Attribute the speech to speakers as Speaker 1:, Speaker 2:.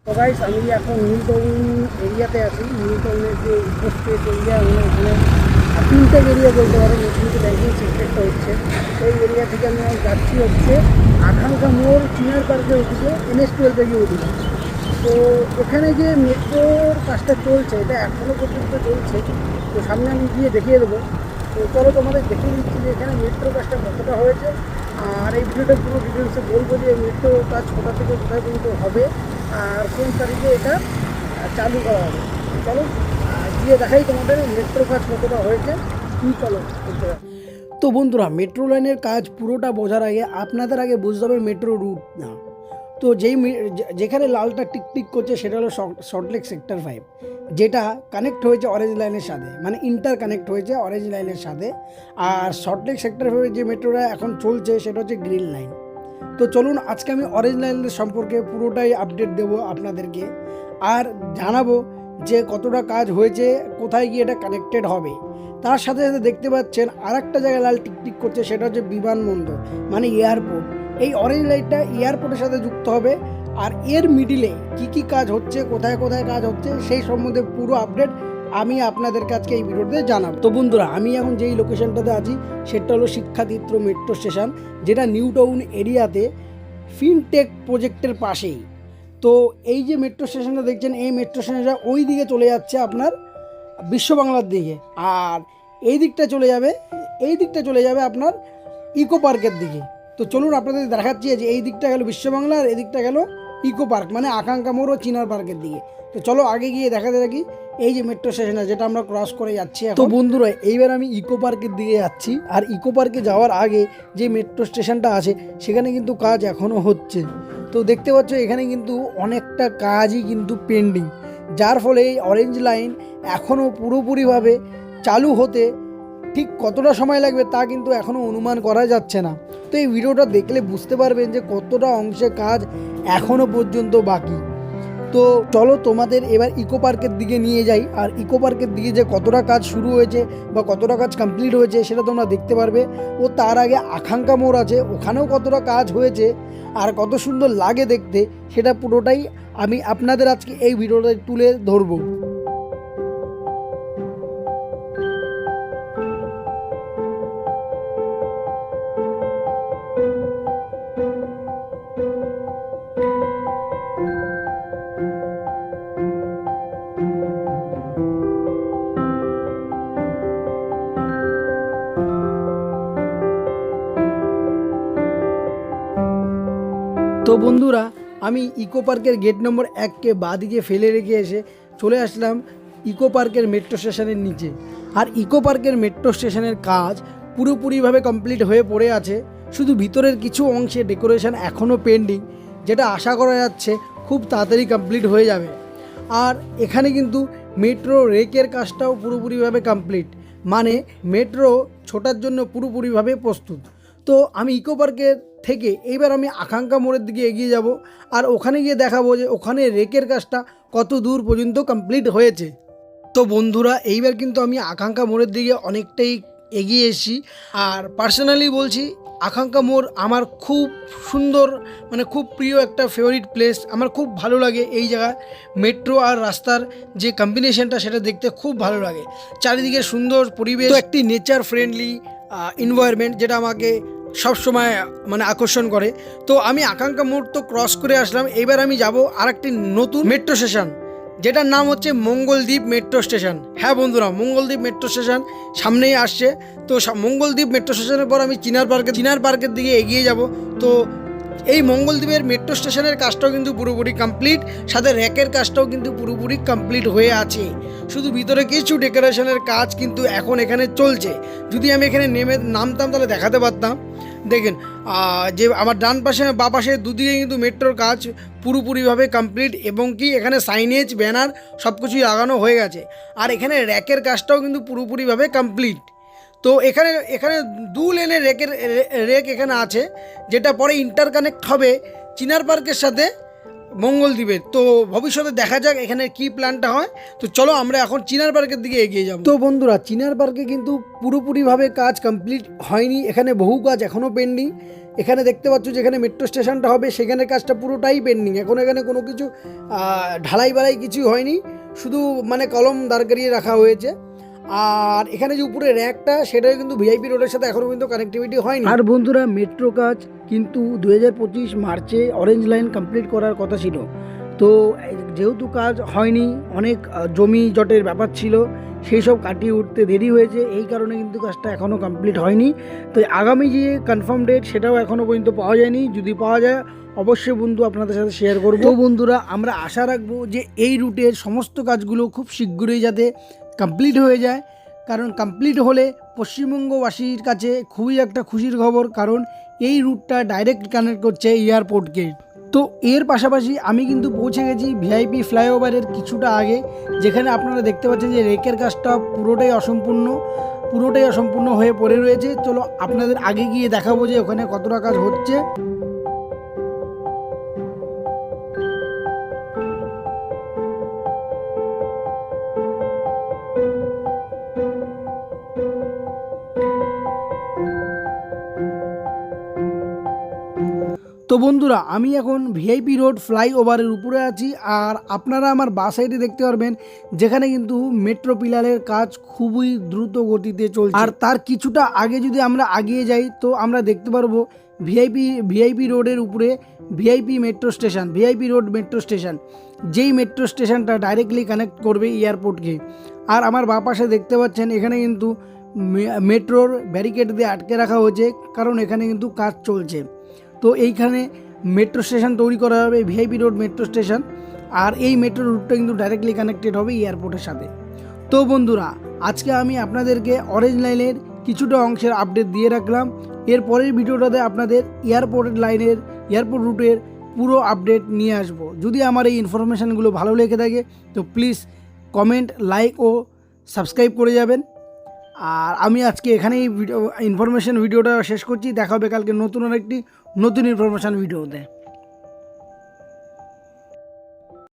Speaker 1: তো গাইস আমি এখন নিউ টাউন এরিয়াতে আছি। নিউ টাউনের যে ইকোস্পেস এরিয়া মানে এখানে ফিনটেক এরিয়া বলতে পারেন, এখানে ব্যাঙ্কিং সেক্টরটা হচ্ছে। এই এরিয়া থেকে আমি যাচ্ছি হচ্ছে আকাঙ্ক্ষা মোড় চিনার পার্কের ওদিকে NH-12 গিয়ে ওদিকে। তো এখানে যে মেট্রোর কাজটা চলছে এটা এখনও পর্যন্ত চলছে। তো সামনে আমি গিয়ে দেখিয়ে দেবো। তো চলো তোমাদের দেখিয়ে দিচ্ছি যে এখানে মেট্রো কাজটা কতটা হয়েছে। আর এই ভিডিওটা পুরো ডিটেলসে বলবো যে মেট্রো কাজ কোথা থেকে কোথায় পর্যন্ত হবে আর কোন তারিখে এটা চালু করা হবে। চলো গিয়ে দেখাই তোমাদের মেট্রো কাজ কতটা হয়েছে। চলো দেখতে পাই। তো বন্ধুরা, মেট্রো লাইনের কাজ পুরোটা বোঝার আগে আপনাদের আগে বুঝতে হবে মেট্রো রুট না। তো যেখানে লালটা টিকটিক করছে সেটা হলো সল্টলেক সেক্টর 5, যেটা কানেক্ট হয়েছে অরেঞ্জ লাইনের সাথে, মানে ইন্টার কানেক্ট হয়েছে অরেঞ্জ লাইনের সাথে। আর সল্টলেক সেক্টর 5 যে মেট্রোটা এখন চলছে সেটা হচ্ছে গ্রিন লাইন। তো চলুন আজকে আমি অরেঞ্জ লাইনের সম্পর্কে পুরোটাই আপডেট দেবো আপনাদেরকে, আর জানাবো যে কতটা কাজ হয়েছে, কোথায় গিয়ে এটা কানেক্টেড হবে। তার সাথে সাথে দেখতে পাচ্ছেন আর একটা জায়গায় লাল টিকটিক করছে, সেটা হচ্ছে বিমানবন্দর মানে এয়ারপোর্ট। এই অরেঞ্জ লাইটটা এয়ারপোর্টের সাথে যুক্ত হবে। আর এর মিডিলে কি কাজ হচ্ছে, কোথায় কোথায় কাজ হচ্ছে সেই সম্বন্ধে পুরো আপডেট আমি আপনাদেরকে আজকে এই ভিডিওতে জানাবো। তো বন্ধুরা, আমি এখন যেই লোকেশনটাতে আছি সেটা হলো শিক্ষাতীর্থ মেট্রো স্টেশন, যেটা নিউ টাউন এরিয়াতে ফিনটেক প্রজেক্টের পাশেই। তো এই যে মেট্রো স্টেশনটা দেখছেন, এই মেট্রো স্টেশনটা ওই দিকে চলে যাচ্ছে আপনার বিশ্ব বাংলার দিকে, আর এই দিকটা চলে যাবে আপনার ইকো পার্কের দিকে। তো চলুন আপনাদের দেখাচ্ছি যে এই দিকটা গেল বিশ্ব বাংলা আর এই দিকটা গেল ইকো পার্ক মানে আকাঙ্ক্ষা মোড় ও চিনার পার্কের দিকে। তো চলো আগে গিয়ে দেখাতে থাকি এই যে মেট্রো স্টেশনটা যেটা আমরা ক্রস করে যাচ্ছি। তো বন্ধুরা, এইবার আমি ইকো পার্কের দিকে যাচ্ছি। আর ইকো পার্কে যাওয়ার আগে যে মেট্রো স্টেশনটা আছে সেখানে কিন্তু কাজ এখনও হচ্ছে। তো দেখতে পাচ্ছ এখানে কিন্তু অনেকটা কাজই কিন্তু পেন্ডিং, যার ফলে এই অরেঞ্জ লাইন এখনও পুরোপুরিভাবে চালু হতে ঠিক কতটা সময় লাগবে তা কিন্তু এখনও অনুমান করা যাচ্ছে না। তো এই ভিডিওটা দেখলে বুঝতে পারবেন যে কতটা অংশে কাজ এখনও পর্যন্ত বাকি। তো চলো তোমাদের এবার ইকো পার্কের দিকে নিয়ে যাই, আর ইকো পার্কের দিকে যে কতটা কাজ শুরু হয়েছে বা কতটা কাজ কমপ্লিট হয়েছে সেটা তোমরা দেখতে পারবে। ও তার আগে আকাঙ্ক্ষা মোড় আছে, ওখানেও কতটা কাজ হয়েছে আর কত সুন্দর লাগে দেখতে সেটা পুরোটাই আমি আপনাদের আজকে এই ভিডিওটা তুলে ধরবো। তো বন্ধুরা, আমি ইকো পার্কের গেট নম্বর 1কে বাঁদিকে ফেলে রেখে এসে চলে আসলাম ইকো পার্কের মেট্রো স্টেশনের নিচে। আর ইকো পার্কের মেট্রো স্টেশনের কাজ পুরোপুরিভাবে কমপ্লিট হয়ে পড়ে আছে, শুধু ভিতরের কিছু অংশে ডেকোরেশন এখনও পেন্ডিং, যেটা আশা করা যাচ্ছে খুব তাড়াতাড়ি কমপ্লিট হয়ে যাবে। আর এখানে কিন্তু মেট্রো রেকের কাজটাও পুরোপুরিভাবে কমপ্লিট, মানে মেট্রো ছোটার জন্য পুরোপুরিভাবে প্রস্তুত। তো আমি ইকো পার্কের থেকে এইবার আমি আকাঙ্ক্ষা মোড়ের দিকে এগিয়ে যাব, আর ওখানে গিয়ে দেখাবো যে ওখানে রেকের কাজটা কত দূর পর্যন্ত কমপ্লিট হয়েছে। তো বন্ধুরা, এইবার কিন্তু আমি আকাঙ্ক্ষা মোড়ের দিকে অনেকটাই এগিয়ে এসেছি। আর পার্সোনালি বলছি, আকাঙ্ক্ষা মোড় আমার খুব সুন্দর, মানে খুব প্রিয় একটা ফেভারিট প্লেস। আমার খুব ভালো লাগে এই জায়গায় মেট্রো আর রাস্তার যে কম্বিনেশনটা সেটা দেখতে খুব ভালো লাগে। চারিদিকে সুন্দর পরিবেশ, তো একটি নেচার ফ্রেন্ডলি এনভায়রনমেন্ট যেটা আমাকে সবসময় মানে আকর্ষণ করে। তো আমি আকাঙ্ক্ষা মোড় তো ক্রস করে আসলাম, এবার আমি যাব আর একটি নতুন মেট্রো স্টেশন যেটার নাম হচ্ছে মঙ্গলদ্বীপ মেট্রো স্টেশন। হ্যাঁ বন্ধুরা, মঙ্গলদ্বীপ মেট্রো স্টেশন সামনেই আসছে। তো মঙ্গলদ্বীপ মেট্রো স্টেশনের পর আমি চিনার পার্কের দিকে এগিয়ে যাব। তো এই মঙ্গলদ্বীপের মেট্রো স্টেশনের কাজটাও কিন্তু পুরোপুরি কমপ্লিট, সাথে র্যাকের কাজটাও কিন্তু পুরোপুরি কমপ্লিট হয়ে আছে। শুধু ভিতরে কিছু ডেকোরেশনের কাজ কিন্তু এখন এখানে চলছে। যদি আমি এখানে নামতাম তাহলে দেখাতে পারতাম। দেখেন যে আমার ডান পাশে বা পাশে দুদিকে কিন্তু মেট্রোর কাজ পুরোপুরিভাবে কমপ্লিট, এবং কি এখানে সাইনেজ ব্যানার সব কিছুই লাগানো হয়ে গেছে। আর এখানে র্যাকের কাজটাও কিন্তু পুরোপুরিভাবে কমপ্লিট। তো এখানে 2 লেনের রেক এখানে আছে, যেটা পরে ইন্টারকানেক্ট হবে চিনার পার্কের সাথে মঙ্গলদ্বীপের। তো ভবিষ্যতে দেখা যাক এখানে কি প্ল্যানটা হয়। তো চলো আমরা এখন চিনার পার্কের দিকে এগিয়ে যাব। তো বন্ধুরা, চিনার পার্কে কিন্তু পুরোপুরিভাবে কাজ কমপ্লিট হয়নি, এখানে বহু কাজ এখনও পেন্ডিং, এখানে দেখতে পাচ্ছ যেখানে মেট্রো স্টেশনটা হবে সেখানে কাজটা পুরোটাই পেন্ডিং। এখন এখানে কোনো কিছু ঢালাই বালাই কিছুই হয়নি, শুধু মানে কলম দাঁড় করিয়ে রাখা হয়েছে। আর এখানে যে উপরে র্যাকটা সেটা কিন্তু ভিআইপি রোডের সাথে এখনও কিন্তু কানেক্টিভিটি হয়নি। আর বন্ধুরা, মেট্রো কাজ কিন্তু 2025 মার্চে অরেঞ্জ লাইন কমপ্লিট করার কথা ছিল, তো যেহেতু কাজ হয়নি, অনেক জমি জটের ব্যাপার ছিল, সেই সব কাটিয়ে উঠতে দেরি হয়েছে, এই কারণে কিন্তু কাজটা এখনও কমপ্লিট হয়নি। তো আগামী যে কনফার্ম ডেট সেটাও এখনও পর্যন্ত পাওয়া যায়নি, যদি পাওয়া যায় অবশ্যই বন্ধু আপনাদের সাথে শেয়ার করবো। তো বন্ধুরা, আমরা আশা রাখবো যে এই রুটের সমস্ত কাজগুলো খুব শীঘ্রই যাতে কমপ্লিট হয়ে যায়, কারণ কমপ্লিট হলে পশ্চিমবঙ্গবাসীর কাছে খুবই একটা খুশির খবর, কারণ এই রুটটা ডাইরেক্ট কানেক্ট করছে এয়ারপোর্টকে। তো এর পাশাপাশি আমি কিন্তু পৌঁছে গেছি ভিআইপি ফ্লাইওভারের কিছুটা আগে, যেখানে আপনারা দেখতে পাচ্ছেন যে রেকের কাজটা পুরোটাই অসম্পূর্ণ হয়ে পড়ে রয়েছে। চলো আপনাদের আগে গিয়ে দেখাবো যে ওখানে কতটা কাজ হচ্ছে। তো বন্ধুরা, আমি এখন ভিআইপি রোড ফ্লাইওভারের উপরে আছি, আর আপনারা আমার বাঁ সাইডে দেখতে পারবেন যেখানে কিন্তু মেট্রো পিলারের কাজ খুবই দ্রুত গতিতে চলছে। আর তার কিছুটা আগে যদি আমরা এগিয়ে যাই তো আমরা দেখতে পারবো ভিআইপি রোডের উপরে ভিআইপি রোড মেট্রো স্টেশন, যেই মেট্রো স্টেশনটা ডাইরেক্টলি কানেক্ট করবে এয়ারপোর্টকে। আর আমার বাঁ পাশে দেখতে পাচ্ছেন এখানে কিন্তু মেট্রোর ব্যারিকেড দিয়ে আটকে রাখা হয়েছে, কারণ এখানে কিন্তু কাজ চলছে। তো এইখানে মেট্রো স্টেশন তৈরি করা হবে, ভিআইপি রোড মেট্রো স্টেশন, আর এই মেট্রো রুটটা কিন্তু ডাইরেক্টলি কানেক্টেড হবে এয়ারপোর্টের সাথে। তো বন্ধুরা, আজকে আমি আপনাদেরকে অরেঞ্জ লাইনের কিছুটা অংশের আপডেট দিয়ে রাখলাম। এর পরের ভিডিওটাতে আপনাদের এয়ারপোর্ট রুটের পুরো আপডেট নিয়ে আসব। যদি আমার এই ইনফরমেশানগুলো ভালো লেগে থাকে তো প্লিজ কমেন্ট, লাইক ও সাবস্ক্রাইব করে যাবেন। আর আমি আজকে এখানেই ভিডিওটা শেষ করছি। দেখা হবে কালকে নতুন ইনফরমেশান ভিডিওতে।